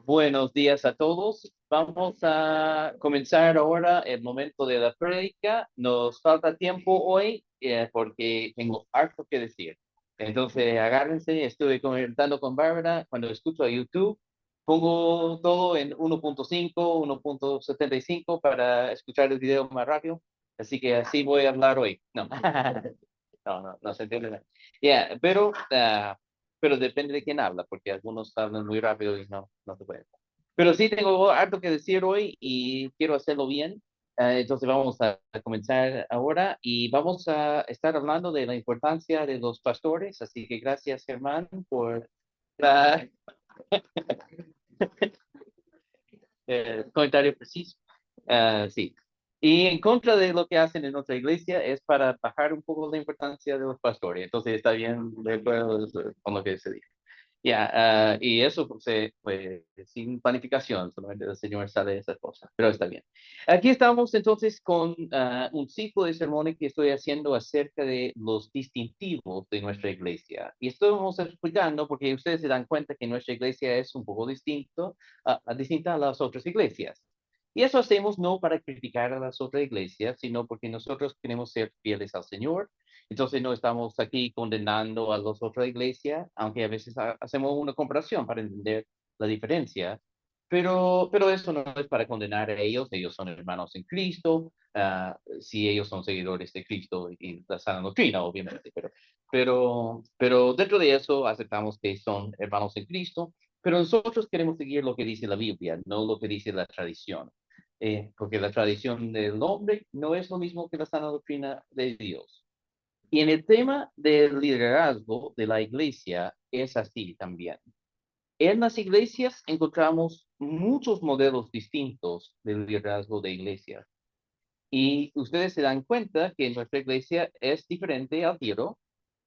Buenos días a todos. Vamos a comenzar ahora el momento de la prédica. Nos falta tiempo hoy porque tengo harto que decir. Entonces, agárrense. Estuve comentando con Bárbara. Cuando escucho a YouTube, pongo todo en 1.5, 1.75 para escuchar el video más rápido. Así que así voy a hablar hoy. No, no se entiende nada. Pero depende de quién habla, porque algunos hablan muy rápido y no se puede. Pero sí tengo harto que decir hoy y quiero hacerlo bien. Entonces vamos a comenzar ahora y vamos a estar hablando de la importancia de los pastores. Así que gracias, Germán, por la, el comentario preciso. Sí. Y en contra de lo que hacen en nuestra iglesia es para bajar un poco la importancia de los pastores. Entonces está bien de acuerdo con lo que se dice. Ya, y eso pues, sin planificación, solamente el Señor sabe esas cosas, pero está bien. Aquí estamos entonces con un ciclo de sermones que estoy haciendo acerca de los distintivos de nuestra iglesia. Y estamos explicando porque ustedes se dan cuenta que nuestra iglesia es un poco distinta a las otras iglesias. Y eso hacemos no para criticar a las otras iglesias, sino porque nosotros queremos ser fieles al Señor. Entonces no estamos aquí condenando a las otras iglesias, aunque a veces hacemos una comparación para entender la diferencia. Pero eso no es para condenar a ellos son hermanos en Cristo, si ellos son seguidores de Cristo y la sana doctrina, obviamente. Pero dentro de eso aceptamos que son hermanos en Cristo, pero nosotros queremos seguir lo que dice la Biblia, no lo que dice la tradición. Porque la tradición del hombre no es lo mismo que la sana doctrina de Dios. Y en el tema del liderazgo de la iglesia es así también. En las iglesias encontramos muchos modelos distintos del liderazgo de iglesia. Y ustedes se dan cuenta que nuestra iglesia es diferente al tiro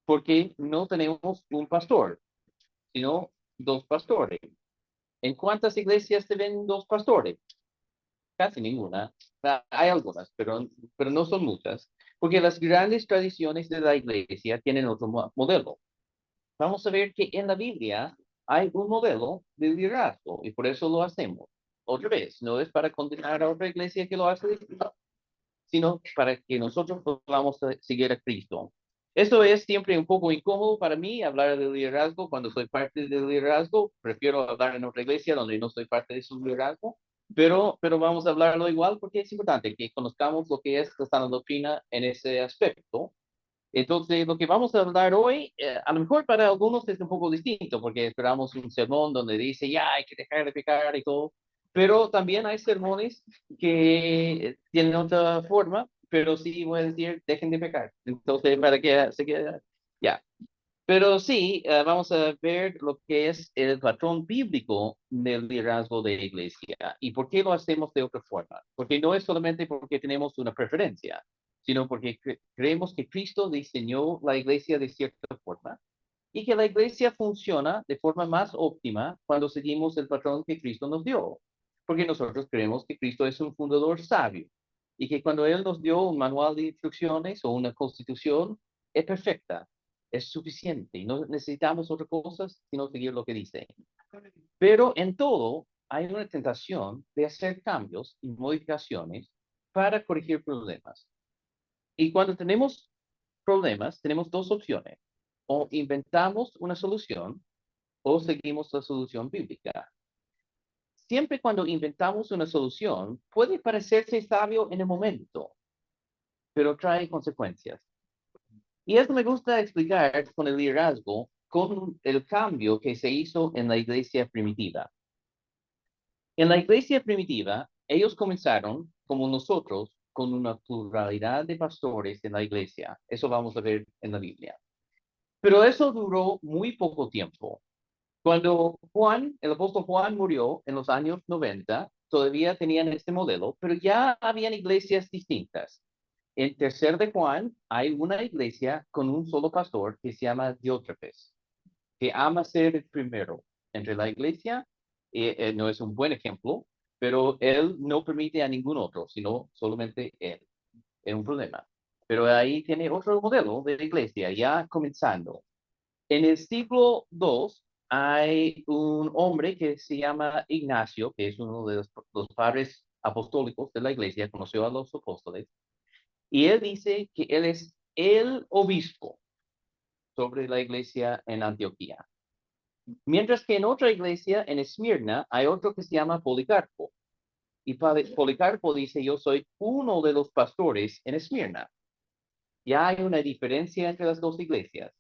porque no tenemos un pastor, sino dos pastores. ¿En cuántas iglesias se ven dos pastores? Casi ninguna. Hay algunas, pero no son muchas, porque las grandes tradiciones de la iglesia tienen otro modelo. Vamos a ver que en la Biblia hay un modelo de liderazgo y por eso lo hacemos. Otra vez, no es para condenar a otra iglesia que lo hace, sino para que nosotros podamos seguir a Cristo. Eso es siempre un poco incómodo para mí, hablar de liderazgo cuando soy parte del liderazgo. Prefiero hablar en otra iglesia donde no soy parte de su liderazgo, pero vamos a hablarlo igual porque es importante que conozcamos lo que es la sana doctrina en ese aspecto. Entonces, lo que vamos a hablar hoy, a lo mejor para algunos es un poco distinto, porque esperamos un sermón donde dice, ya, hay que dejar de pecar y todo, pero también hay sermones que tienen otra forma, pero sí voy a decir, dejen de pecar. Entonces, para que se quede, ya. Pero sí, vamos a ver lo que es el patrón bíblico del liderazgo de la iglesia y por qué lo hacemos de otra forma. Porque no es solamente porque tenemos una preferencia, sino porque creemos que Cristo diseñó la iglesia de cierta forma y que la iglesia funciona de forma más óptima cuando seguimos el patrón que Cristo nos dio. Porque nosotros creemos que Cristo es un fundador sabio y que cuando Él nos dio un manual de instrucciones o una constitución, es perfecta, es suficiente y no necesitamos otra cosa sino seguir lo que dice. Pero en todo hay una tentación de hacer cambios y modificaciones para corregir problemas. Y cuando tenemos problemas, tenemos dos opciones. O inventamos una solución o seguimos la solución bíblica. Siempre cuando inventamos una solución, puede parecerse sabio en el momento, pero trae consecuencias. Y eso me gusta explicar con el liderazgo, con el cambio que se hizo en la iglesia primitiva. En la iglesia primitiva, ellos comenzaron, como nosotros, con una pluralidad de pastores en la iglesia. Eso vamos a ver en la Biblia. Pero eso duró muy poco tiempo. Cuando el apóstol Juan murió en los años 90, todavía tenían este modelo, pero ya habían iglesias distintas. En tercer de Juan hay una iglesia con un solo pastor que se llama Diótrefes, que ama ser el primero entre la iglesia. No es un buen ejemplo, pero él no permite a ningún otro, sino solamente él. Es un problema. Pero ahí tiene otro modelo de iglesia, ya comenzando. En el siglo II hay un hombre que se llama Ignacio, que es uno de los padres apostólicos de la iglesia, conoció a los apóstoles, y él dice que él es el obispo sobre la iglesia en Antioquía. Mientras que en otra iglesia, en Esmirna, hay otro que se llama Policarpo. Y Policarpo dice, yo soy uno de los pastores en Esmirna. Ya hay una diferencia entre las dos iglesias.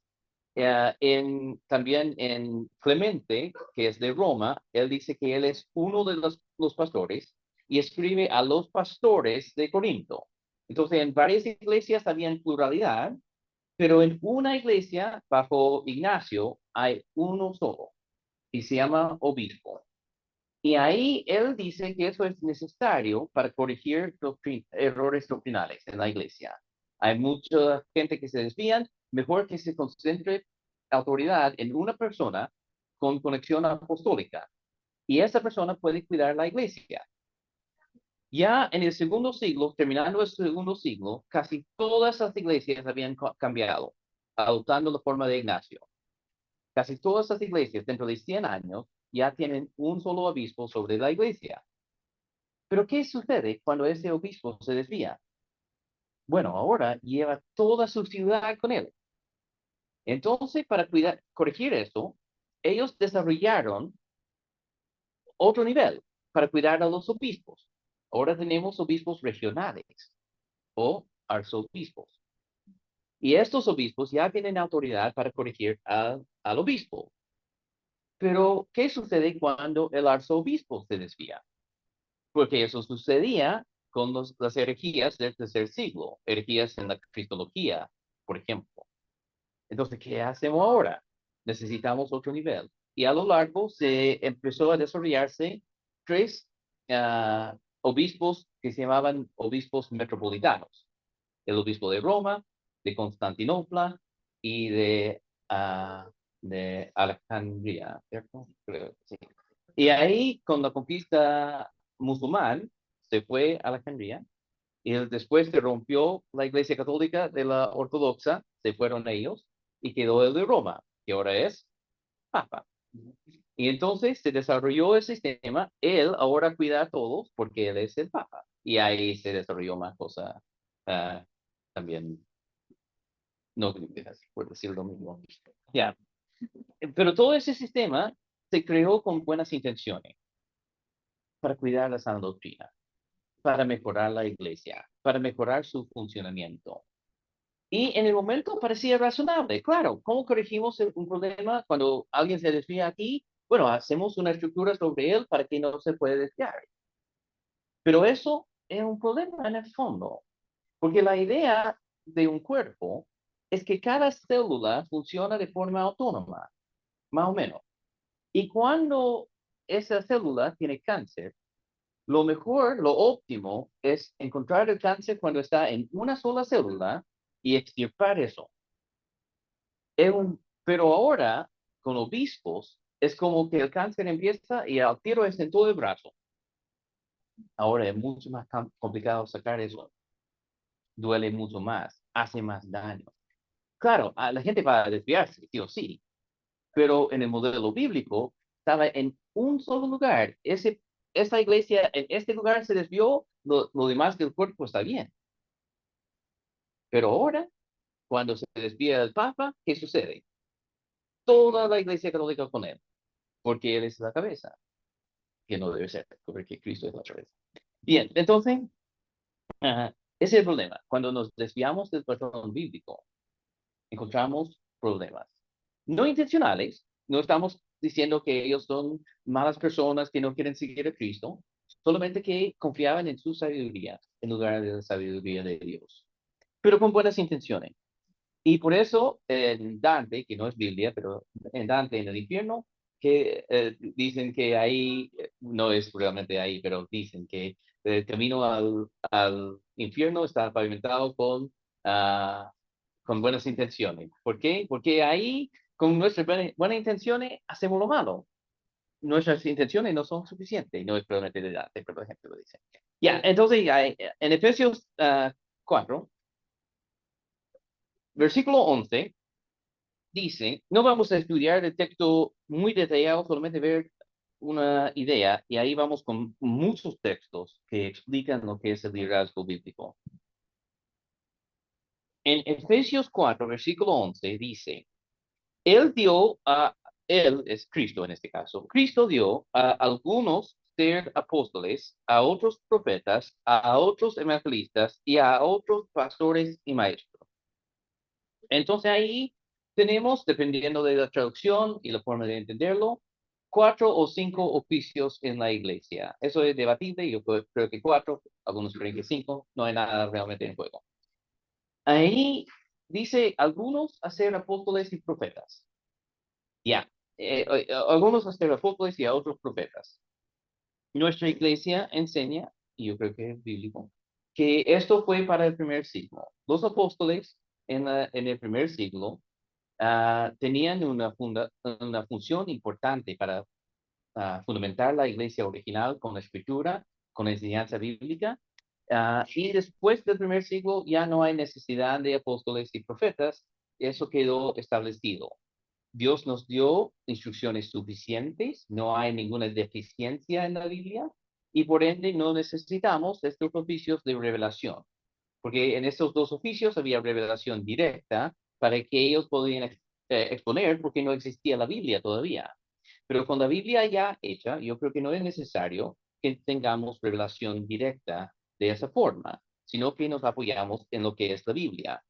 También en Clemente, que es de Roma, él dice que él es uno de los pastores y escribe a los pastores de Corinto. Entonces, en varias iglesias había pluralidad, pero en una iglesia, bajo Ignacio, hay uno solo y se llama obispo. Y ahí él dice que eso es necesario para corregir errores doctrinales en la iglesia. Hay mucha gente que se desvían, mejor que se concentre autoridad en una persona con conexión apostólica. Y esa persona puede cuidar la iglesia. Ya en el segundo siglo, terminando el segundo siglo, casi todas las iglesias habían cambiado, adoptando la forma de Ignacio. Casi todas las iglesias dentro de 100 años ya tienen un solo obispo sobre la iglesia. Pero ¿qué sucede cuando ese obispo se desvía? Bueno, ahora lleva toda su ciudad con él. Entonces, para corregir eso, ellos desarrollaron otro nivel para cuidar a los obispos. Ahora tenemos obispos regionales o arzobispos. Y estos obispos ya tienen autoridad para corregir al obispo. Pero, ¿qué sucede cuando el arzobispo se desvía? Porque eso sucedía con las herejías del tercer siglo, herejías en la cristología, por ejemplo. Entonces, ¿qué hacemos ahora? Necesitamos otro nivel. Y a lo largo se empezó a desarrollarse tres obispos que se llamaban obispos metropolitanos. El obispo de Roma, de Constantinopla y de Alejandría, ¿cierto? Creo que sí. Y ahí, con la conquista musulmán, se fue a Alejandría y después se rompió la iglesia católica de la ortodoxa, se fueron ellos y quedó el de Roma, que ahora es Papa. Y entonces se desarrolló el sistema, él ahora cuida a todos porque él es el Papa. Y ahí se desarrolló más cosas también, no por decir lo mismo. Ya, pero todo ese sistema se creó con buenas intenciones para cuidar la sana doctrina, para mejorar la iglesia, para mejorar su funcionamiento. Y en el momento parecía razonable. Claro, ¿cómo corregimos un problema cuando alguien se desvía aquí? Bueno, hacemos una estructura sobre él para que no se pueda desviar. Pero eso es un problema en el fondo, porque la idea de un cuerpo es que cada célula funciona de forma autónoma, más o menos. Y cuando esa célula tiene cáncer, lo mejor, lo óptimo, es encontrar el cáncer cuando está en una sola célula y extirpar eso. Pero ahora, con obispos, es como que el cáncer empieza y al tiro es en todo el brazo. Ahora es mucho más complicado sacar eso. Duele mucho más, hace más daño. Claro, a la gente va a desviarse, sí o sí, pero en el modelo bíblico estaba en un solo lugar. Esta iglesia en este lugar se desvió, lo demás del cuerpo está bien. Pero ahora, cuando se desvía el Papa, ¿qué sucede? Toda la iglesia católica con él, porque él es la cabeza, que no debe ser, porque Cristo es la cabeza. Bien, entonces, ese es el problema. Cuando nos desviamos del patrón bíblico, encontramos problemas. No intencionales, no estamos diciendo que ellos son malas personas que no quieren seguir a Cristo, solamente que confiaban en su sabiduría en lugar de la sabiduría de Dios, pero con buenas intenciones. Y por eso en Dante, que no es Biblia, pero en Dante en el infierno, que dicen que ahí, no es realmente ahí, pero dicen que el camino al infierno está pavimentado con buenas intenciones. ¿Por qué? Porque ahí, con nuestras buenas intenciones, hacemos lo malo. Nuestras intenciones no son suficientes, y no es probablemente de Dante, pero por ejemplo lo dice. Ya, entonces, en Efesios 4, versículo 11, dice, no vamos a estudiar el texto muy detallado, solamente ver una idea, y ahí vamos con muchos textos que explican lo que es el liderazgo bíblico. En Efesios 4, versículo 11, dice, él es Cristo en este caso, Cristo dio a algunos ser apóstoles, a otros profetas, a otros evangelistas y a otros pastores y maestros. Entonces ahí tenemos, dependiendo de la traducción y la forma de entenderlo, 4 o 5 oficios en la iglesia. Eso es debatible, yo creo que 4, algunos creen que 5, no hay nada realmente en juego. Ahí dice algunos a ser apóstoles y profetas. Ya, algunos a ser apóstoles y a otros profetas. Nuestra iglesia enseña, y yo creo que es bíblico, que esto fue para el primer siglo. Los apóstoles en el primer siglo tenían una función importante para fundamentar la iglesia original con la escritura, con la enseñanza bíblica. Y después del primer siglo ya no hay necesidad de apóstoles y profetas, eso quedó establecido. Dios nos dio instrucciones suficientes, no hay ninguna deficiencia en la Biblia y por ende no necesitamos estos oficios de revelación, porque en estos dos oficios había revelación directa para que ellos podían exponer porque no existía la Biblia todavía. Pero con la Biblia ya hecha, yo creo que no es necesario que tengamos revelación directa de esa forma, sino que nos apoyamos en lo que es la Biblia.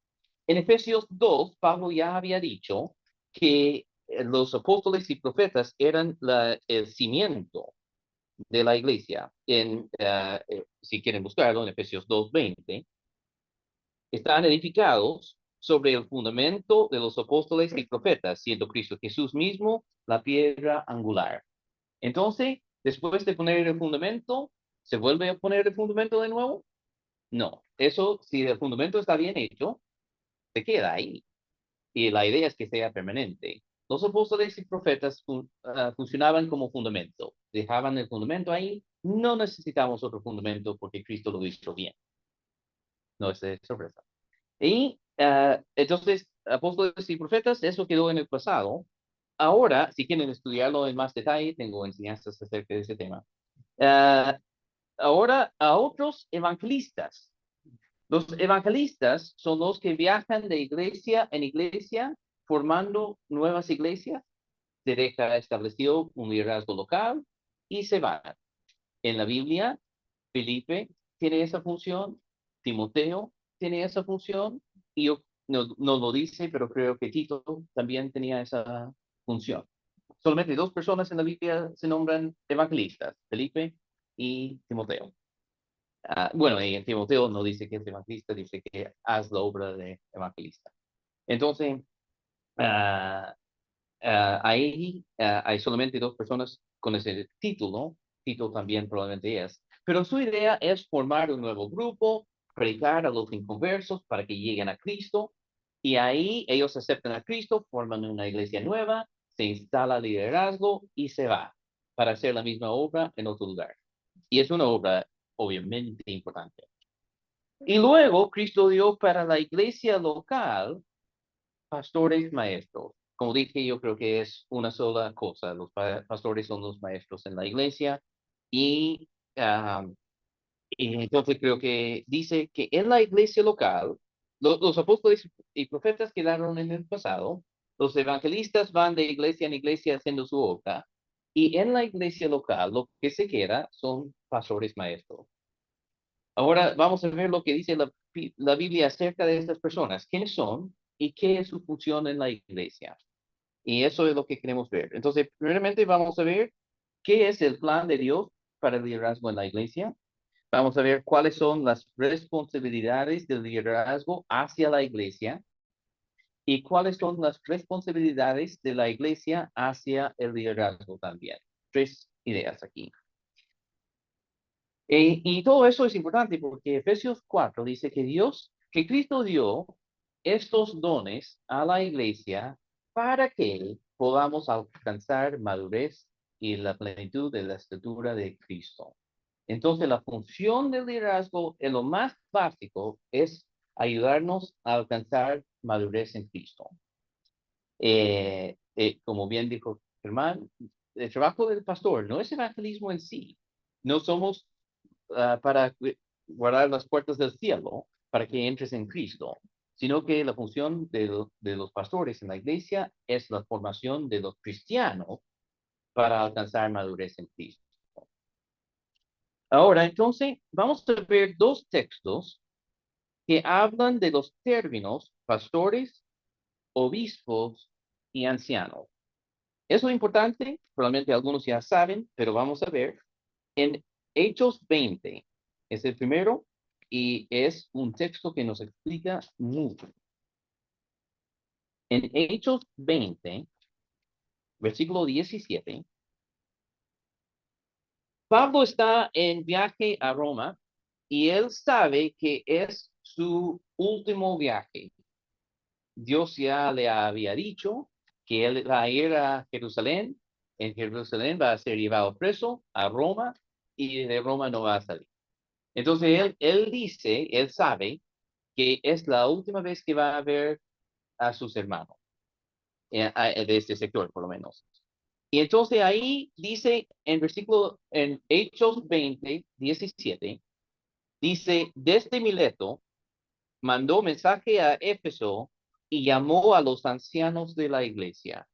En Efesios 2, Pablo ya había dicho que los apóstoles y profetas eran el cimiento de la iglesia. Si quieren buscarlo, en Efesios 2:20, están edificados sobre el fundamento de los apóstoles y profetas, siendo Cristo Jesús mismo la piedra angular. Entonces, después de poner el fundamento, ¿se vuelve a poner el fundamento de nuevo? No. Eso, si el fundamento está bien hecho, se queda ahí. Y la idea es que sea permanente. Los apóstoles y profetas funcionaban como fundamento. Dejaban el fundamento ahí. No necesitamos otro fundamento porque Cristo lo hizo bien. No es de sorpresa. Y entonces, apóstoles y profetas, eso quedó en el pasado. Ahora, si quieren estudiarlo en más detalle, tengo enseñanzas acerca de ese tema. Uh, Ahora, a otros evangelistas. Los evangelistas son los que viajan de iglesia en iglesia, formando nuevas iglesias. Se deja establecido un liderazgo local y se van. En la Biblia, Felipe tiene esa función, Timoteo tiene esa función, y yo no lo dice, pero creo que Tito también tenía esa función. Solamente 2 personas en la Biblia se nombran evangelistas, Felipe y Timoteo. Bueno, y en Timoteo no dice que es evangelista, dice que haz la obra de evangelista. Entonces, uh, ahí hay solamente 2 personas con ese título. Tito también probablemente es. Pero su idea es formar un nuevo grupo, predicar a los inconversos para que lleguen a Cristo. Y ahí ellos aceptan a Cristo, forman una iglesia nueva, se instala liderazgo y se va para hacer la misma obra en otro lugar. Y es una obra obviamente importante. Y luego Cristo dio para la iglesia local pastores maestros. Como dije, yo creo que es una sola cosa. Los pastores son los maestros en la iglesia. Y, um, y entonces creo que dice que en la iglesia local, los apóstoles y profetas quedaron en el pasado. Los evangelistas van de iglesia en iglesia haciendo su obra. Y en la iglesia local, lo que se queda son pastores maestros. Ahora vamos a ver lo que dice la Biblia acerca de estas personas. ¿Quiénes son y qué es su función en la iglesia? Y eso es lo que queremos ver. Entonces, primeramente vamos a ver qué es el plan de Dios para el liderazgo en la iglesia. Vamos a ver cuáles son las responsabilidades del liderazgo hacia la iglesia y cuáles son las responsabilidades de la iglesia hacia el liderazgo también. 3 ideas aquí. Y todo eso es importante porque Efesios 4 dice que Cristo dio estos dones a la iglesia para que podamos alcanzar madurez y la plenitud de la estatura de Cristo. Entonces, la función del liderazgo en lo más básico es ayudarnos a alcanzar madurez en Cristo. Como bien dijo Germán, el trabajo del pastor no es evangelismo en sí. No somos para guardar las puertas del cielo para que entres en Cristo, sino que la función de los pastores en la iglesia es la formación de los cristianos para alcanzar madurez en Cristo. Ahora, entonces, vamos a ver dos textos que hablan de los términos pastores, obispos y ancianos. Eso es importante, probablemente algunos ya saben, pero vamos a ver. En Hechos 20 es el primero y es un texto que nos explica mucho. En Hechos 20, versículo 17, Pablo está en viaje a Roma y él sabe que es su último viaje. Dios ya le había dicho que él va a ir a Jerusalén. En Jerusalén va a ser llevado preso a Roma y de Roma no va a salir. Entonces él dice, él sabe que es la última vez que va a ver a sus hermanos, de este sector por lo menos. Y entonces ahí dice en Hechos 20, 17, dice, desde Mileto mandó mensaje a Éfeso y llamó a los ancianos de la iglesia.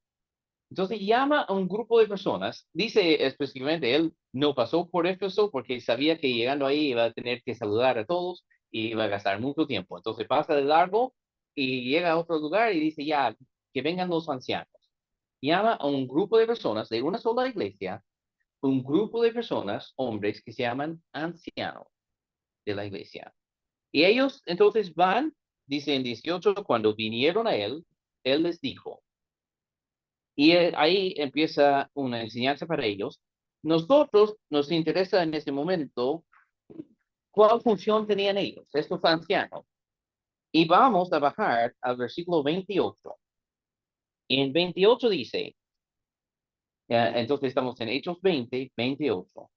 Entonces llama a un grupo de personas, dice específicamente, él no pasó por Éfeso porque sabía que llegando ahí iba a tener que saludar a todos y iba a gastar mucho tiempo. Entonces pasa de largo y llega a otro lugar y dice, ya, que vengan los ancianos. Llama a un grupo de personas de una sola iglesia, un grupo de personas, hombres, que se llaman ancianos de la iglesia. Y ellos entonces van, dice en 18, cuando vinieron a él les dijo, y ahí empieza una enseñanza para ellos. Nosotros nos interesa en este momento cuál función tenían ellos, estos ancianos. Y vamos a bajar al versículo 28. Y en 28 dice, entonces estamos en Hechos 20, 28.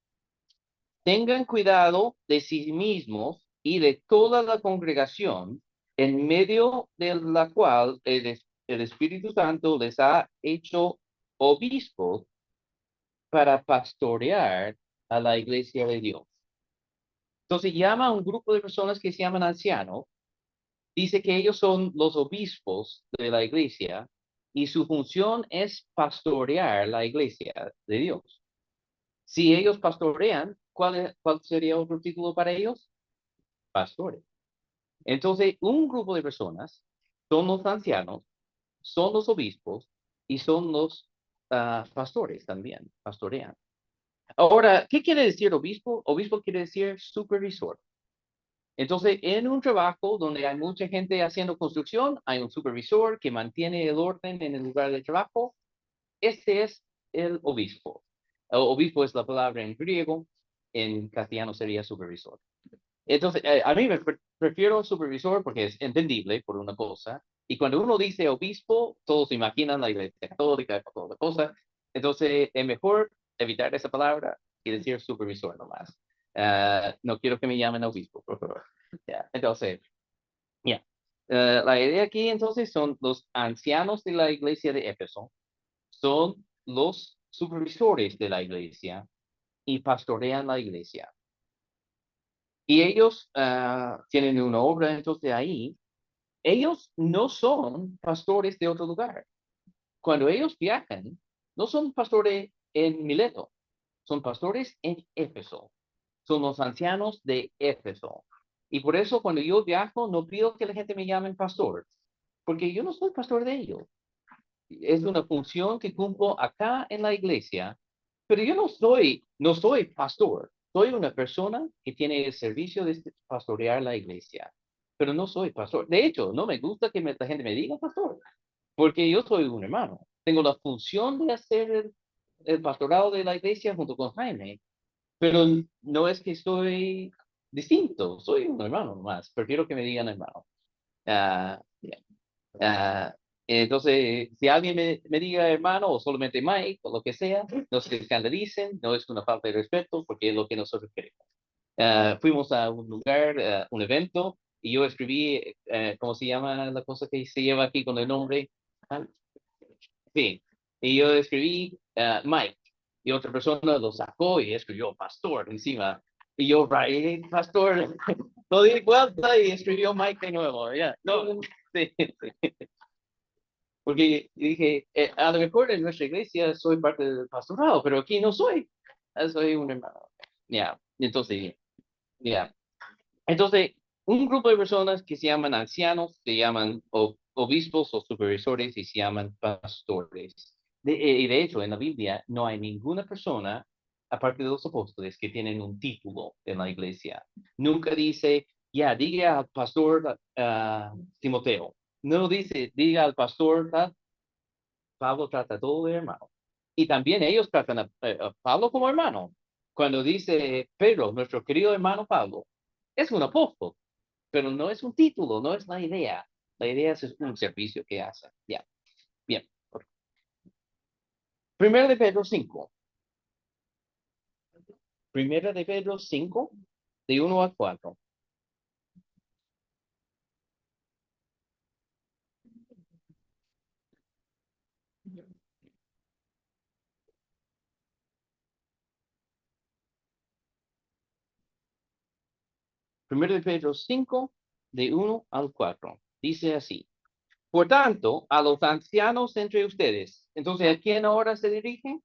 Tengan cuidado de sí mismos y de toda la congregación en medio de la cual el Espíritu Santo les ha hecho obispos para pastorear a la iglesia de Dios. Entonces llama a un grupo de personas que se llaman ancianos, dice que ellos son los obispos de la iglesia y su función es pastorear la iglesia de Dios. Si ellos pastorean, ¿cuál sería otro título para ellos? Pastores. Entonces, un grupo de personas son los ancianos, son los obispos y son los pastores también, pastorean. Ahora, ¿qué quiere decir obispo? Obispo quiere decir supervisor. Entonces, en un trabajo donde hay mucha gente haciendo construcción, hay un supervisor que mantiene el orden en el lugar de trabajo. Este es el obispo. El obispo es la palabra en griego, en castellano sería supervisor. Entonces, a mí prefiero supervisor porque es entendible por una cosa. Y cuando uno dice obispo, todos se imaginan la iglesia católica, toda la cosa. Entonces, es mejor evitar esa palabra y decir supervisor nomás. No quiero que me llamen obispo, por favor. Entonces, ya. La idea aquí entonces son los ancianos de la iglesia de Éfeso, son los supervisores de la iglesia y pastorean la iglesia. Y ellos tienen una obra entonces ahí. Ellos no son pastores de otro lugar. Cuando ellos viajan, no son pastores en Mileto, son pastores en Éfeso. Son los ancianos de Éfeso. Y por eso cuando yo viajo, no pido que la gente me llame pastor, porque yo no soy pastor de ellos. Es una función que cumplo acá en la iglesia, pero yo no soy pastor. Soy una persona que tiene el servicio de pastorear la iglesia, pero no soy pastor. De hecho, no me gusta que la gente me diga pastor, porque yo soy un hermano. Tengo la función de hacer el pastorado de la iglesia junto con Jaime, pero no es que soy distinto, soy un hermano más. Prefiero que me digan hermano. Yeah. Ah, entonces, si alguien me diga hermano o solamente Mike o lo que sea, no se escandalicen, no es una falta de respeto porque es lo que nosotros queremos. Fuimos a un lugar, un evento, y yo escribí, ¿cómo se llama la cosa que se lleva aquí con el nombre? Sí, y yo escribí Mike, y otra persona lo sacó y escribió pastor encima. Y yo rayé pastor, lo di vuelta y escribió Mike de nuevo. Ya, no, sí, sí. Porque dije, a lo mejor en nuestra iglesia soy parte del pastorado, pero aquí no soy. Soy un hermano. Ya, entonces, ya. Entonces, un grupo de personas que se llaman ancianos, se llaman obispos o supervisores y se llaman pastores. Y de hecho, en la Biblia no hay ninguna persona, aparte de los apóstoles, que tienen un título en la iglesia. Nunca dice, ya, diga al pastor Timoteo. No dice, diga al pastor, Pablo trata a todo de hermano. Y también ellos tratan a Pablo como hermano. Cuando dice Pedro, nuestro querido hermano Pablo, es un apóstol, pero no es un título, no es la idea. La idea es un servicio que hace. Ya, bien. Primero de Pedro 5. Primera de Pedro 5, de 1 a 4. Primero de Pedro 5, de 1 al 4. Dice así. Por tanto, a los ancianos entre ustedes. Entonces, ¿a quién ahora se dirigen?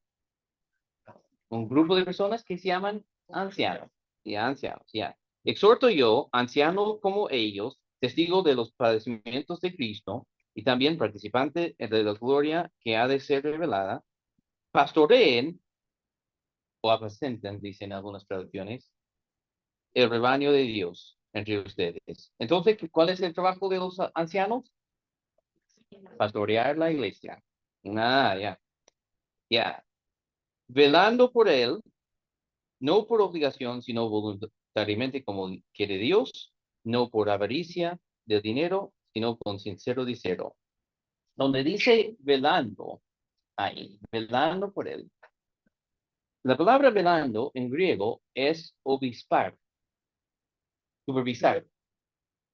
Un grupo de personas que se llaman ancianos. Ya, ancianos, ya. Exhorto yo, anciano como ellos, testigo de los padecimientos de Cristo y también participante de la gloria que ha de ser revelada, pastoreen o apacenten, dicen algunas traducciones, el rebaño de Dios entre ustedes. Entonces, ¿cuál es el trabajo de los ancianos? Pastorear la iglesia. Ya, ya. Velando por él, no por obligación, sino voluntariamente como quiere Dios, no por avaricia del dinero, sino con sincero deseo. Donde dice velando, ahí, velando por él. La palabra velando en griego es obispar, supervisar,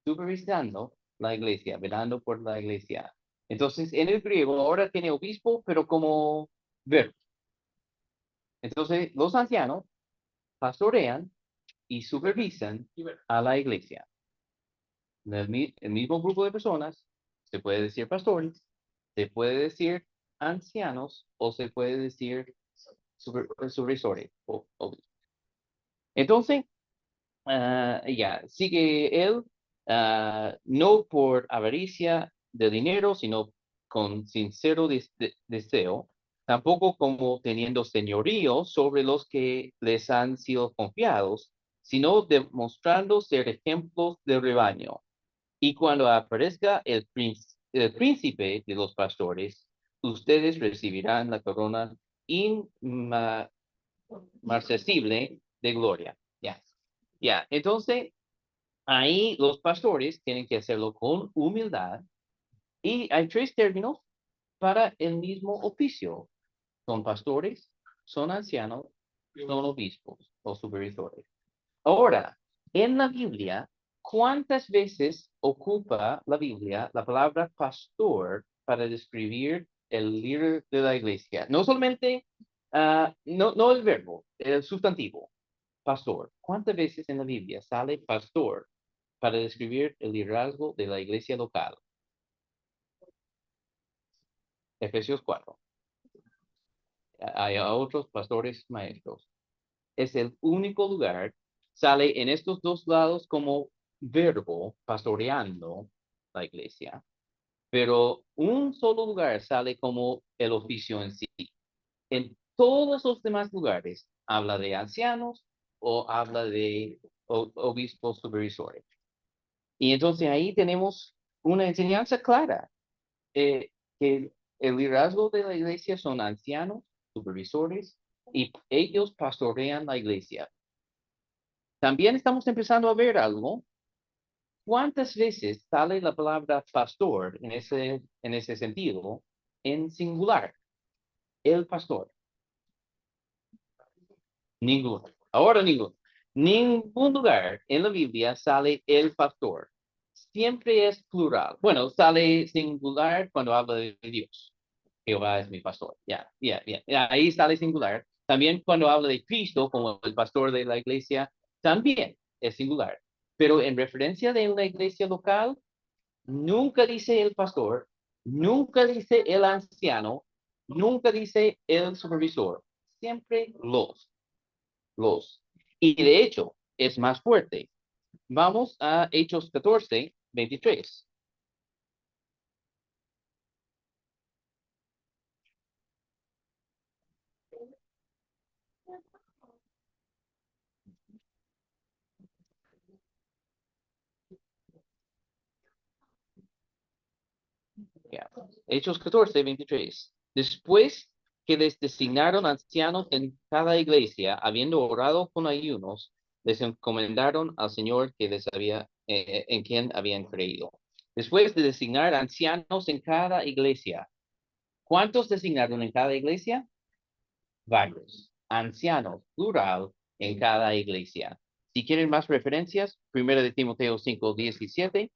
supervisando la iglesia, velando por la iglesia. Entonces, en el griego ahora tiene obispo, pero como verbo. Entonces, los ancianos pastorean y supervisan a la iglesia. El mismo grupo de personas, se puede decir pastores, se puede decir ancianos o se puede decir supervisores. Entonces, ya, sigue él, no por avaricia de dinero, sino con sincero deseo, tampoco como teniendo señorío sobre los que les han sido confiados, sino demostrando ser ejemplos de rebaño. Y cuando aparezca el príncipe de los pastores, ustedes recibirán la corona inmarcesible de gloria. Ya, ya. Entonces, ahí los pastores tienen que hacerlo con humildad. Y hay tres términos para el mismo oficio. Son pastores, son ancianos, son obispos o supervisores. Ahora, en la Biblia, ¿cuántas veces ocupa la Biblia la palabra pastor para describir el líder de la iglesia? No solamente, no el verbo, el sustantivo, pastor. ¿Cuántas veces en la Biblia sale pastor para describir el liderazgo de la iglesia local? Efesios 4. Hay otros pastores maestros. Es el único lugar, sale en estos dos lados como verbo, pastoreando la iglesia, pero un solo lugar sale como el oficio en sí. En todos los demás lugares habla de ancianos o habla de obispos supervisores. Y entonces ahí tenemos una enseñanza clara, eh, que el liderazgo de la iglesia son ancianos, supervisores, y ellos pastorean la iglesia. También estamos empezando a ver algo. ¿Cuántas veces sale la palabra pastor en ese sentido en singular? El pastor. Ninguno. Ahora ninguno. Ningún lugar en la Biblia sale el pastor. Siempre es plural. Bueno, sale singular cuando habla de Dios. Jehová es mi pastor. Ahí está el singular. También cuando habla de Cristo como el pastor de la iglesia, también es singular. Pero en referencia de una iglesia local, nunca dice el pastor, nunca dice el anciano, nunca dice el supervisor. Siempre los. Y de hecho, es más fuerte. Vamos a Hechos 14, 23. Ya. Hechos 14, 23. Después que les designaron ancianos en cada iglesia, habiendo orado con ayunos, les encomendaron al Señor que les había, en quien habían creído. Después de designar ancianos en cada iglesia, ¿cuántos designaron en cada iglesia? Varios. Ancianos, plural, en cada iglesia. Si quieren más referencias, 1 Timoteo 5:17,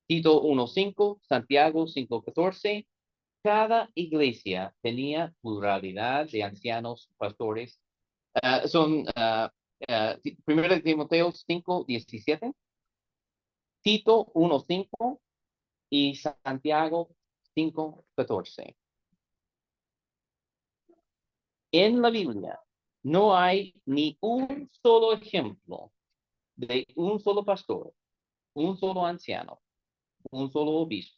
Tito 1:5, Santiago 5:14. Cada iglesia tenía pluralidad de ancianos pastores. Son 1 Timoteo 5:17, Tito 1:5 y Santiago 5:14. En la Biblia no hay ni un solo ejemplo de un solo pastor, un solo anciano, un solo obispo.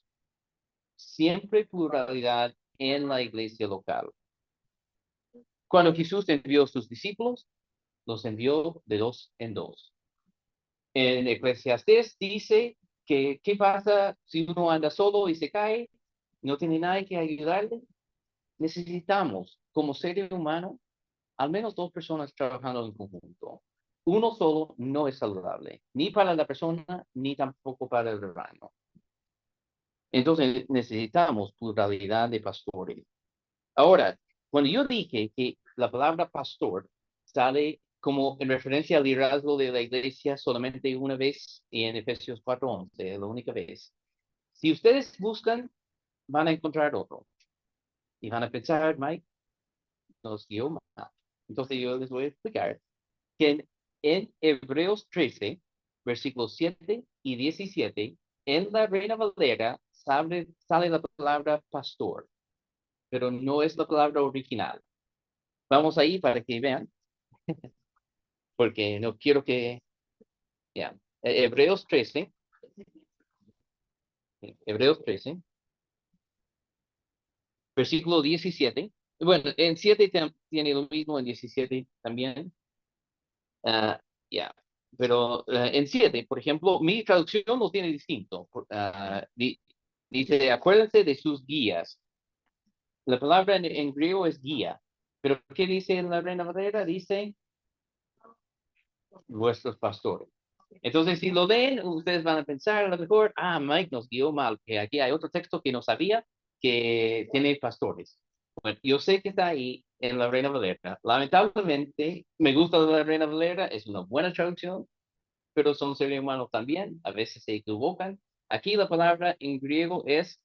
Siempre pluralidad en la iglesia local. Cuando Jesús envió a sus discípulos, los envió de dos en dos. En Eclesiastés dice que qué pasa si uno anda solo y se cae, no tiene nadie que ayudarle. Necesitamos, como ser humano, al menos dos personas trabajando en conjunto. Uno solo no es saludable, ni para la persona, ni tampoco para el rebaño. Entonces necesitamos pluralidad de pastores. Ahora, cuando yo dije que la palabra pastor sale como en referencia al liderazgo de la iglesia solamente una vez y en Efesios 4:11, la única vez. Si ustedes buscan, van a encontrar otro. Y van a pensar, Mike, nos dio mal. Entonces yo les voy a explicar que en Hebreos 13, versículos 7 y 17, en la Reina Valera sale la palabra pastor, pero no es la palabra original. Vamos ahí para que vean, porque no quiero que, ya, Hebreos 13, Hebreos 13, versículo 17. Bueno, en 7 tiene lo mismo, en 17 también. Ah, ya, pero en 7, por ejemplo, mi traducción lo tiene distinto. Dice, acuérdense de sus guías. La palabra en griego es guía. Pero ¿qué dice en la Reina Valera? Dice, vuestros pastores. Entonces, si lo ven, ustedes van a pensar a lo mejor, Mike nos guió mal, que aquí hay otro texto que no sabía que tiene pastores. Bueno, yo sé que está ahí en la Reina Valera. Lamentablemente, me gusta la Reina Valera, es una buena traducción, pero son seres humanos también, a veces se equivocan. Aquí la palabra en griego es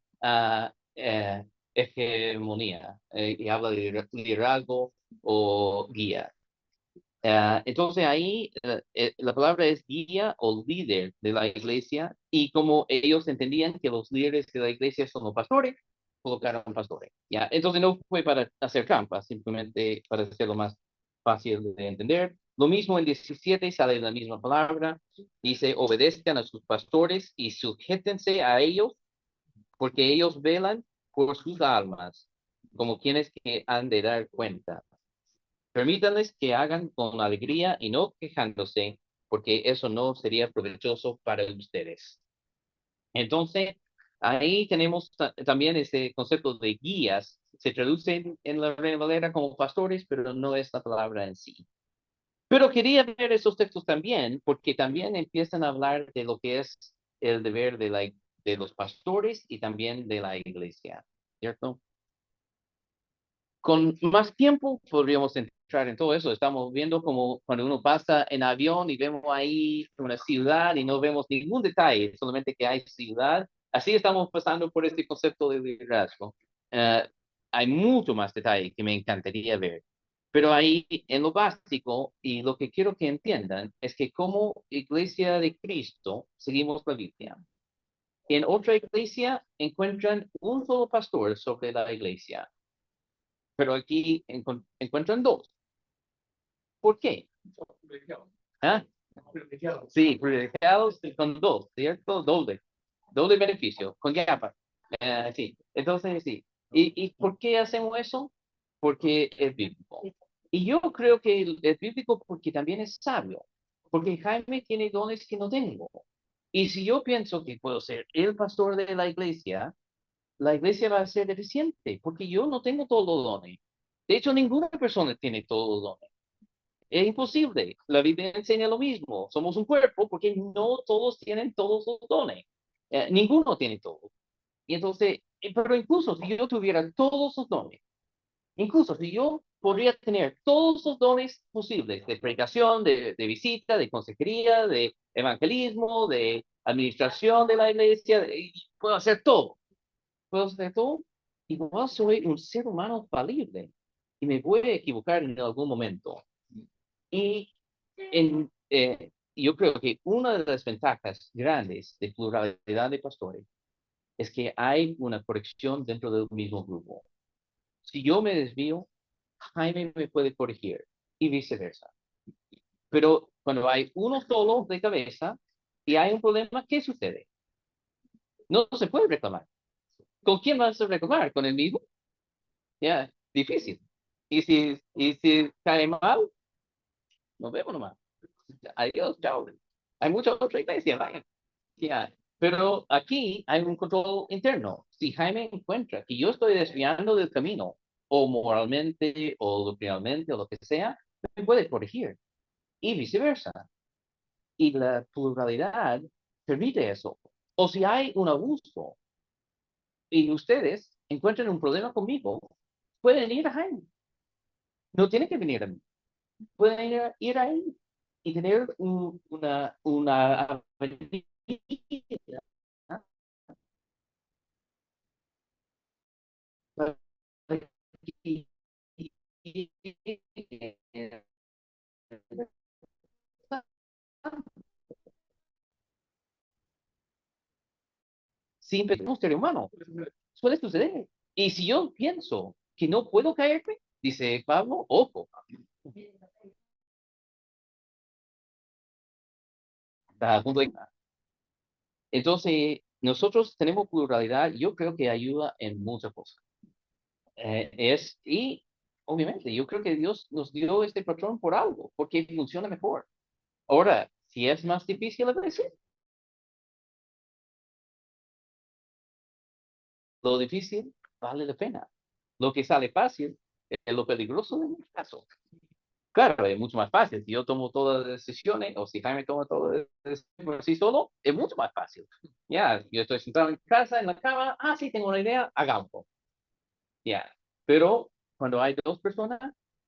hegemonía, y habla de liderazgo o guía. Entonces ahí la palabra es guía o líder de la iglesia y como ellos entendían que los líderes de la iglesia son los pastores, colocaron pastores. ¿Ya? Entonces no fue para hacer trampa, simplemente para hacerlo más fácil de entender. Lo mismo en 17 sale la misma palabra, dice obedezcan a sus pastores y sujétense a ellos porque ellos velan por sus almas como quienes que han de dar cuenta. Permítanles que hagan con alegría y no quejándose, porque eso no sería provechoso para ustedes. Entonces, ahí tenemos también ese concepto de guías. Se traduce en la Reina Valera como pastores, pero no es la palabra en sí. Pero quería ver esos textos también, porque también empiezan a hablar de lo que es el deber de los pastores y también de la iglesia, ¿cierto? Con más tiempo podríamos entrar en todo eso. Estamos viendo como cuando uno pasa en avión y vemos ahí una ciudad y no vemos ningún detalle, solamente que hay ciudad. Así estamos pasando por este concepto de liderazgo. hay mucho más detalle que me encantaría ver. Pero ahí, en lo básico, y lo que quiero que entiendan, es que como iglesia de Cristo, seguimos la Biblia. En otra iglesia encuentran un solo pastor sobre la iglesia, pero aquí encuentran dos. ¿Por qué? ¿Ah? Sí, privilegiados con dos, ¿cierto? Doble beneficio, con gafas. Sí, entonces sí. ¿Y por qué hacemos eso? Porque es bíblico. Y yo creo que es bíblico porque también es sabio, porque Jaime tiene dones que no tengo. Y si yo pienso que puedo ser el pastor de la iglesia va a ser deficiente, porque yo no tengo todos los dones. De hecho, ninguna persona tiene todos los dones. Es imposible. La Biblia enseña lo mismo. Somos un cuerpo porque no todos tienen todos los dones. Ninguno tiene todos. Y entonces, pero incluso si yo tuviera todos los dones, incluso si yo podría tener todos los dones posibles de predicación, de visita, de consejería, de evangelismo, de administración de la iglesia, puedo hacer todo. Puedo hacer todo. Igual soy un ser humano falible y me voy a equivocar en algún momento. Y yo creo que una de las ventajas grandes de pluralidad de pastores es que hay una corrección dentro del mismo grupo. Si yo me desvío, Jaime me puede corregir y viceversa. Pero cuando hay uno solo de cabeza y hay un problema, ¿qué sucede? No se puede reclamar. ¿Con quién vas a reclamar? ¿Con el mismo? Ya, difícil. Y si cae mal, nos vemos nomás. Adiós, chao. Hay muchas otras iglesias, vaya. Ya, pero aquí hay un control interno. Si Jaime encuentra que yo estoy desviando del camino, o moralmente, o doctrinalmente, o lo que sea, me puede corregir. Y viceversa. Y la pluralidad permite eso. O si hay un abuso y ustedes encuentran un problema conmigo, pueden ir a Jaime. No tienen que venir a mí. Pueden ir a él y tener una avenida sin un ser humano. Suele suceder. Y si yo pienso que no puedo caerme, dice Pablo, ojo, está a punto de... Entonces, nosotros tenemos pluralidad, yo creo que ayuda en muchas cosas. Y obviamente, yo creo que Dios nos dio este patrón por algo, porque funciona mejor. Ahora, si es más difícil a veces, lo difícil vale la pena. Lo que sale fácil es lo peligroso en mi caso. Claro, es mucho más fácil. Si yo tomo todas las decisiones, o si Jaime toma todas las decisiones por sí solo, es mucho más fácil. Ya, yo estoy sentado en casa, en la cama, sí, tengo una idea, hagamos. Ya, pero cuando hay dos personas,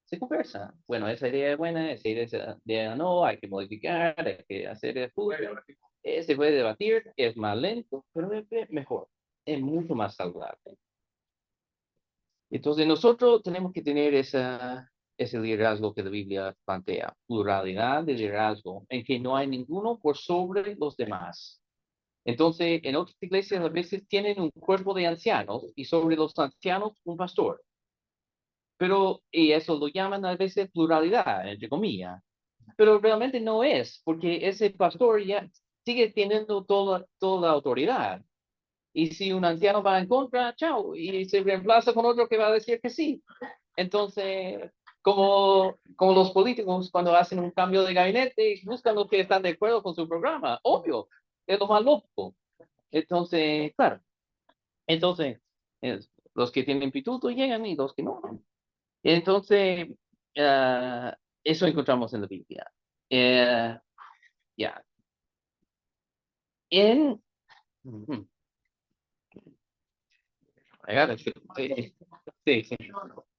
se conversa. Bueno, esa idea es buena, esa idea no, hay que modificar, hay que hacer el estudio. Se puede debatir, es más lento, pero es mejor, es mucho más saludable. Entonces nosotros tenemos que tener ese liderazgo que la Biblia plantea, pluralidad de liderazgo, en que no hay ninguno por sobre los demás. Entonces, en otras iglesias a veces tienen un cuerpo de ancianos y sobre los ancianos un pastor. Pero, y eso lo llaman a veces pluralidad, entre comillas. Pero realmente no es, porque ese pastor ya sigue teniendo toda la autoridad. Y si un anciano va en contra, chao, y se reemplaza con otro que va a decir que sí. Entonces, como los políticos cuando hacen un cambio de gabinete, buscan los que están de acuerdo con su programa, obvio, es lo más loco. Entonces, claro, entonces, los que tienen pituto llegan y los que no. Entonces, eso encontramos en la Biblia. Eh, ya, en... I got it. Sí, sí, sí.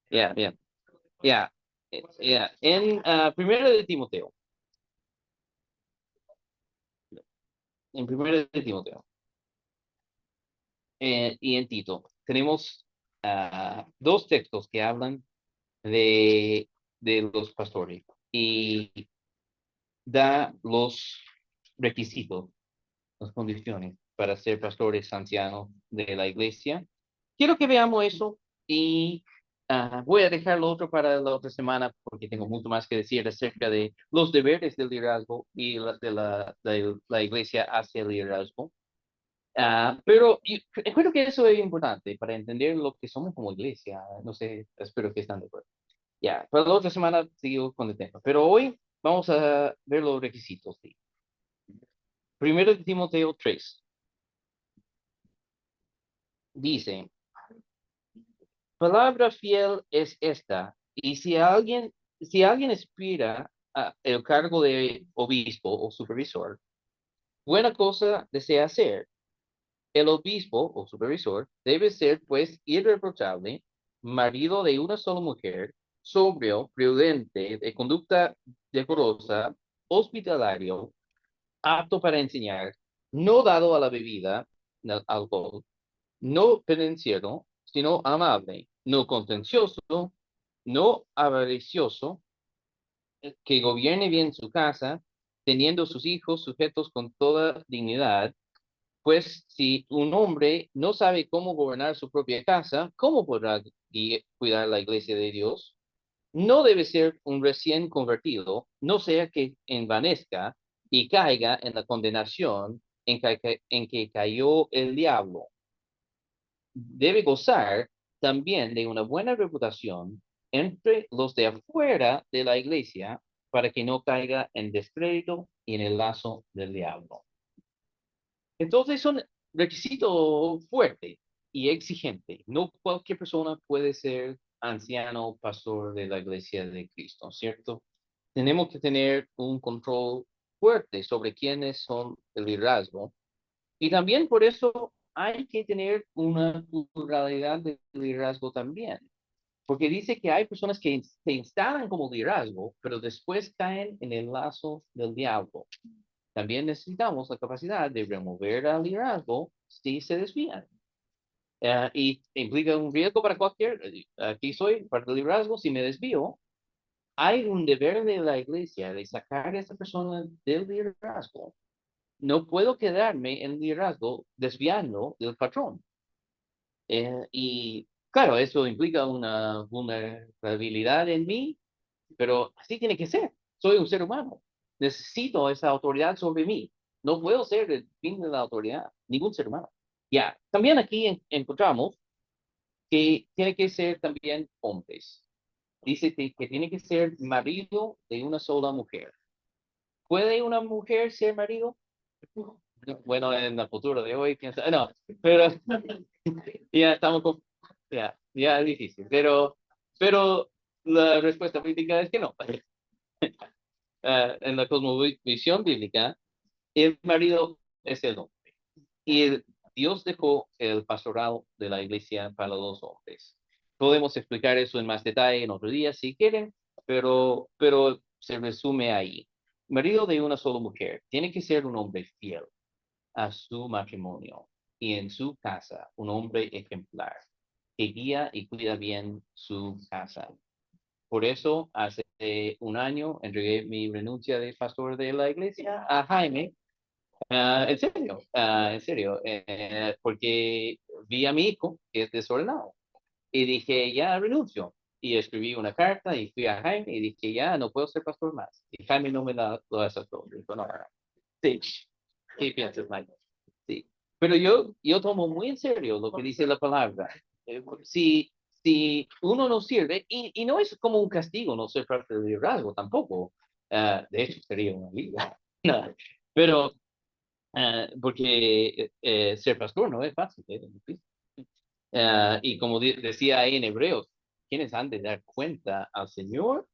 Ya, bien. Ya, ya. En primero de Timoteo, en primero de Timoteo y en Tito, tenemos dos textos que hablan de, de los pastores y da los requisitos, las condiciones para ser pastores ancianos de la iglesia. Quiero que veamos eso y voy a dejar lo otro para la otra semana porque tengo mucho más que decir acerca de los deberes del liderazgo y de la iglesia hacia el liderazgo. Pero creo que eso es importante para entender lo que somos como iglesia. No sé, espero que estén de acuerdo. Ya, para la otra semana sigo con el tema. Pero hoy vamos a ver los requisitos. ¿Sí? Primero de Timoteo 3 dice, palabra fiel es esta, y si alguien aspira a el cargo de obispo o supervisor, buena cosa desea hacer. El obispo o supervisor debe ser, pues, irreprochable, marido de una sola mujer, sobrio, prudente, de conducta decorosa, hospitalario, apto para enseñar, no dado a la bebida, al alcohol, no pendenciero, sino amable, no contencioso, no avaricioso, que gobierne bien su casa, teniendo sus hijos sujetos con toda dignidad, pues si un hombre no sabe cómo gobernar su propia casa, ¿cómo podrá cuidar la iglesia de Dios? No debe ser un recién convertido, no sea que envanezca y caiga en la condenación en que cayó el diablo. Debe gozar también de una buena reputación entre los de afuera de la iglesia para que no caiga en descrédito y en el lazo del diablo. Entonces son requisitos fuertes y exigentes. No cualquier persona puede ser anciano o pastor de la iglesia de Cristo, ¿cierto? Tenemos que tener un control fuerte sobre quiénes son el liderazgo y también por eso hay que tener una pluralidad de liderazgo también, porque dice que hay personas que se instalan como liderazgo, pero después caen en el lazo del diablo. También necesitamos la capacidad de remover al liderazgo si se desvían. Y implica un riesgo para cualquier, aquí soy parte del liderazgo, si me desvío, hay un deber de la iglesia de sacar a esa persona del liderazgo. No puedo quedarme en liderazgo desviando del patrón. Y claro, eso implica una vulnerabilidad en mí, pero así tiene que ser. Soy un ser humano. Necesito esa autoridad sobre mí. No puedo ser el fin de la autoridad, ningún ser humano. Ya, también aquí encontramos que tiene que ser también hombres. Dice que tiene que ser marido de una sola mujer. ¿Puede una mujer ser marido? Bueno, en el futuro de hoy, piensa, no, pero ya estamos con, ya es difícil, pero la respuesta bíblica es que no. En la cosmovisión bíblica, el marido es el hombre. Y Dios dejó el pastorado de la iglesia para los hombres. Podemos explicar eso en más detalle en otro día si quieren, pero se resume ahí. Marido de una sola mujer tiene que ser un hombre fiel a su matrimonio y en su casa un hombre ejemplar que guía y cuida bien su casa. Por eso, hace un año entregué mi renuncia de pastor de la iglesia a Jaime. En serio, porque vi a mi hijo que es desordenado y dije, ya renuncio. Y escribí una carta y fui a Jaime y dije, ya no puedo ser pastor más. Y Jaime no me lo aceptó. Dijo, no, no. Sí, ¿qué piensas, Mike? Sí. Pero yo tomo muy en serio lo que dice la palabra. Si, si uno no sirve, y no es como un castigo no ser parte del liderazgo tampoco. De hecho, sería una liga. No, pero porque ser pastor no es fácil. Es difícil. Y como decía ahí en Hebreos, quienes han de dar cuenta al Señor,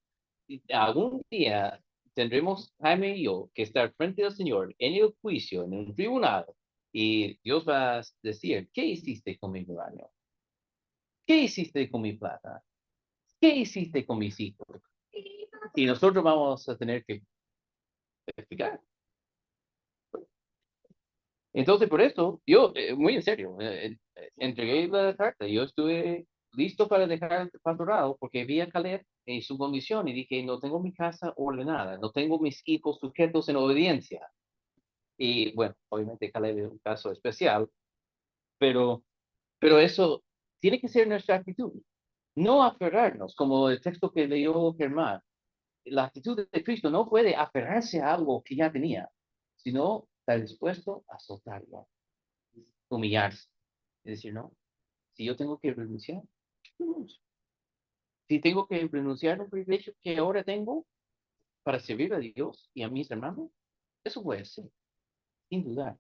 algún día tendremos, Jaime y yo, que estar frente al Señor en el juicio, en un tribunal, y Dios va a decir, ¿qué hiciste con mi rebaño? ¿Qué hiciste con mi plata? ¿Qué hiciste con mis hijos? Y nosotros vamos a tener que explicar. Entonces, por eso, yo, muy en serio, entregué la carta. Yo estuve listo para dejar el pastorado porque vi a Caleb en su condición y dije, no tengo mi casa ordenada, no tengo mis hijos sujetos en obediencia. Y bueno, obviamente Caleb es un caso especial, pero, pero eso tiene que ser nuestra actitud. No aferrarnos, como el texto que leyó Germán. La actitud de Cristo no puede aferrarse a algo que ya tenía, sino estar dispuesto a soltarlo, humillarse. Es decir, no, si yo tengo que renunciar, renuncio. Si tengo que renunciar a un privilegio que ahora tengo para servir a Dios y a mis hermanos, eso puede ser, sin dudar.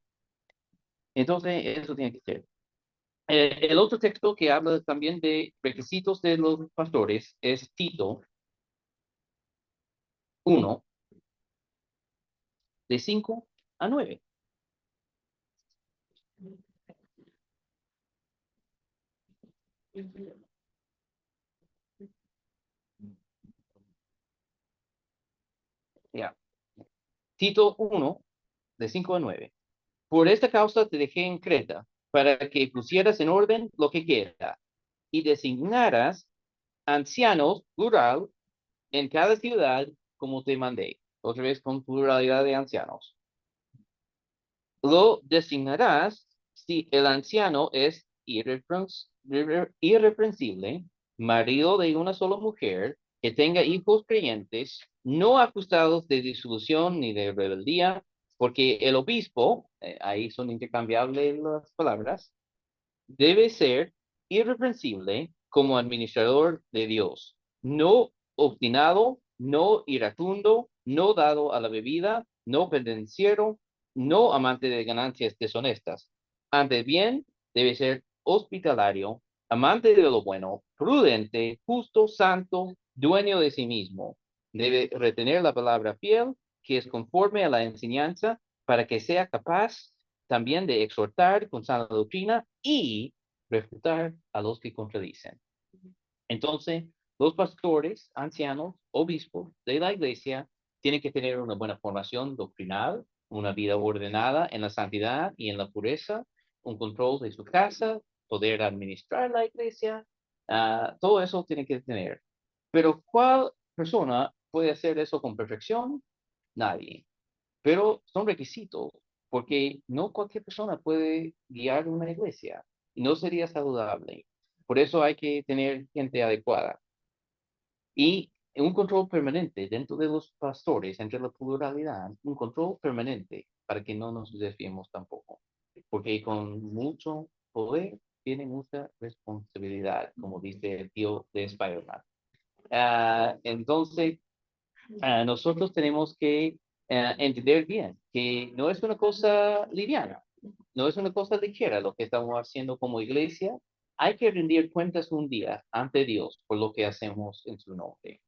Entonces, eso tiene que ser. El otro texto que habla también de requisitos de los pastores es Tito 1, de 5 a 9. Ya. Tito 1, de 5 a 9. Por esta causa te dejé en Creta, para que pusieras en orden lo que queda y designaras ancianos, plural, en cada ciudad como te mandé. Otra vez con pluralidad de ancianos. Lo designarás si el anciano es irreprensible, marido de una sola mujer, que tenga hijos creyentes, no acusados de disolución ni de rebeldía, porque el obispo, ahí son intercambiables las palabras, debe ser irreprensible como administrador de Dios, no obstinado, no iracundo, no dado a la bebida, no pendenciero, no amante de ganancias deshonestas. Antes bien, debe ser hospitalario, amante de lo bueno, prudente, justo, santo, dueño de sí mismo. Debe retener la palabra fiel, que es conforme a la enseñanza, para que sea capaz también de exhortar con sana doctrina y refutar a los que contradicen. Entonces, los pastores, ancianos, obispos de la iglesia tienen que tener una buena formación doctrinal, una vida ordenada en la santidad y en la pureza, un control de su casa, poder administrar la iglesia, todo eso tiene que tener. Pero ¿cuál persona puede hacer eso con perfección? Nadie. Pero son requisitos, porque no cualquier persona puede guiar una iglesia y no sería saludable. Por eso hay que tener gente adecuada y un control permanente dentro de los pastores, entre la pluralidad, un control permanente para que no nos desviemos tampoco, porque con mucho poder viene mucha responsabilidad, como dice el tío de Spider-Man. Entonces, nosotros tenemos que entender bien que no es una cosa liviana, no es una cosa ligera lo que estamos haciendo como iglesia. Hay que rendir cuentas un día ante Dios por lo que hacemos en su nombre.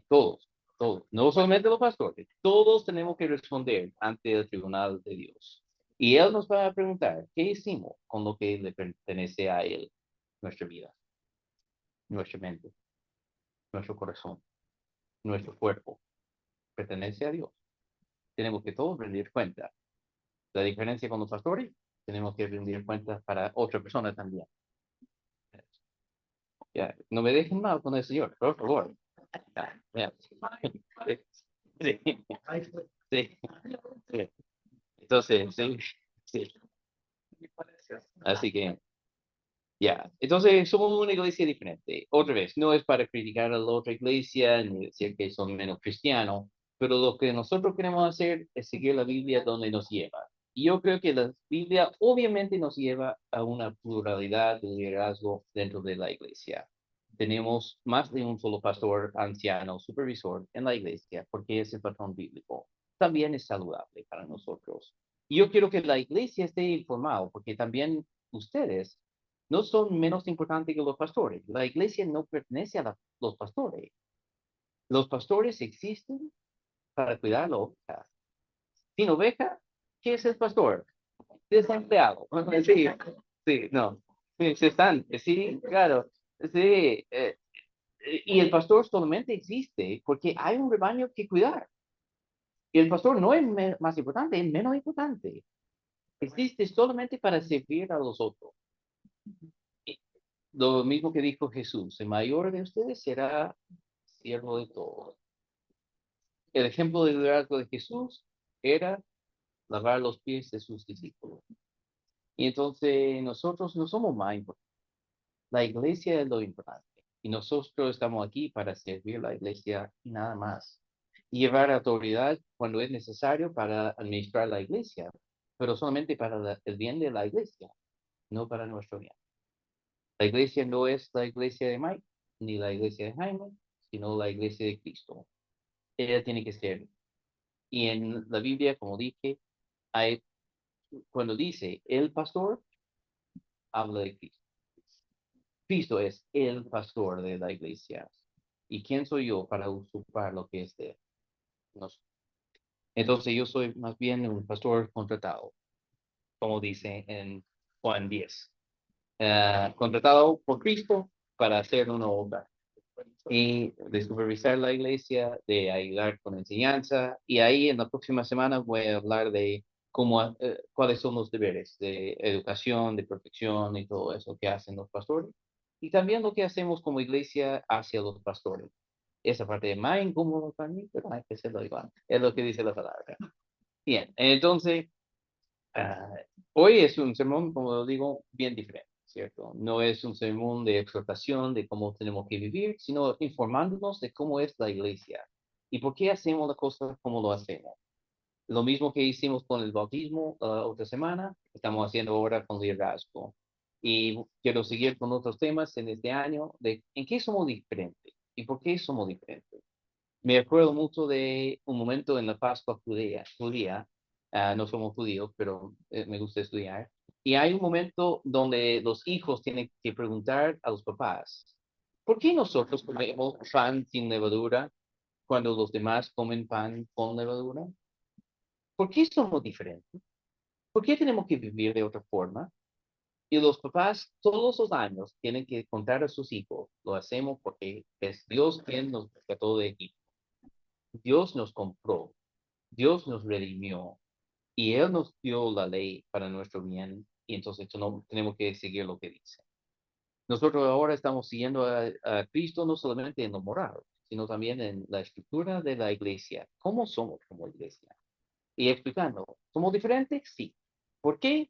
Todos, todos, no solamente los pastores, todos tenemos que responder ante el tribunal de Dios. Y Él nos va a preguntar, ¿qué hicimos con lo que le pertenece a Él? Nuestra vida, nuestra mente, nuestro corazón, nuestro cuerpo, pertenece a Dios. Tenemos que todos rendir cuenta. La diferencia con los pastores, tenemos que rendir cuentas para otra persona también. Ya, no me dejen mal con el Señor, por favor. Ya, sí, sí, sí, sí. Entonces, sí, sí. Así que, ya. Entonces, somos una iglesia diferente. Otra vez, no es para criticar a la otra iglesia ni decir que son menos cristianos, pero lo que nosotros queremos hacer es seguir la Biblia donde nos lleva. Y yo creo que la Biblia obviamente nos lleva a una pluralidad de liderazgo dentro de la iglesia. Tenemos más de un solo pastor, anciano, supervisor en la iglesia, porque es el patrón bíblico. También es saludable para nosotros. Y yo quiero que la iglesia esté informada, porque también ustedes no son menos importantes que los pastores. La iglesia no pertenece a los pastores. Los pastores existen para cuidar la oveja. Sin oveja, ¿qué es el pastor? Desempleado. Sí, sí, no. Sí, se están, sí, claro. Sí, y el pastor solamente existe porque hay un rebaño que cuidar. Y el pastor no es más importante, es menos importante. Existe solamente para servir a los otros. lo mismo que dijo Jesús, el mayor de ustedes será siervo de todos. El ejemplo de liderazgo de Jesús era lavar los pies de sus discípulos. Y entonces nosotros no somos más importantes. La iglesia es lo importante. Y nosotros estamos aquí para servir a la iglesia y nada más. Y llevar autoridad cuando es necesario para administrar la iglesia, pero solamente para el bien de la iglesia, no para nuestro bien. La iglesia no es la iglesia de Mike, ni la iglesia de Jaime, sino la iglesia de Cristo. Ella tiene que ser. Y en la Biblia, como dije, hay, cuando dice el pastor, habla de Cristo. Cristo es el pastor de la iglesia. ¿Y quién soy yo para usurpar lo que es de él? No sé. Entonces yo soy más bien un pastor contratado, como dice en Juan 10. Contratado por Cristo para hacer una obra y de supervisar la iglesia, de ayudar con enseñanza. Y ahí en la próxima semana voy a hablar de cómo, cuáles son los deberes de educación, de protección y todo eso que hacen los pastores. Y también lo que hacemos como iglesia hacia los pastores. Esa parte de más incómodo para mí, pero hay que hacerlo igual. Es lo que dice la palabra. Bien, entonces, ah, hoy es un sermón, como lo digo, bien diferente, ¿cierto? No es un sermón de exhortación de cómo tenemos que vivir, sino informándonos de cómo es la iglesia y por qué hacemos las cosas como lo hacemos. Lo mismo que hicimos con el bautismo otra semana, estamos haciendo ahora con liderazgo. Y quiero seguir con otros temas en este año de en qué somos diferentes y por qué somos diferentes. Me acuerdo mucho de un momento en la Pascua judía, no somos judíos, pero me gusta estudiar, y hay un momento donde los hijos tienen que preguntar a los papás, ¿por qué nosotros comemos pan sin levadura cuando los demás comen pan con levadura? ¿Por qué somos diferentes? ¿Por qué tenemos que vivir de otra forma? Y los papás todos los años tienen que contar a sus hijos, lo hacemos porque es Dios quien nos rescató de Egipto. Dios nos compró, Dios nos redimió y Él nos dio la ley para nuestro bien y entonces no, tenemos que seguir lo que dice. Nosotros ahora estamos siguiendo a Cristo no solamente en lo moral, sino también en la estructura de la iglesia. ¿Cómo somos como iglesia? Y explicando, ¿somos diferentes? Sí. ¿Por qué?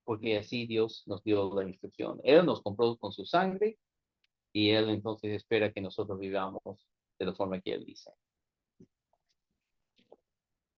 Porque así Dios nos dio la instrucción. Él nos compró con su sangre y Él entonces espera que nosotros vivamos de la forma que Él dice.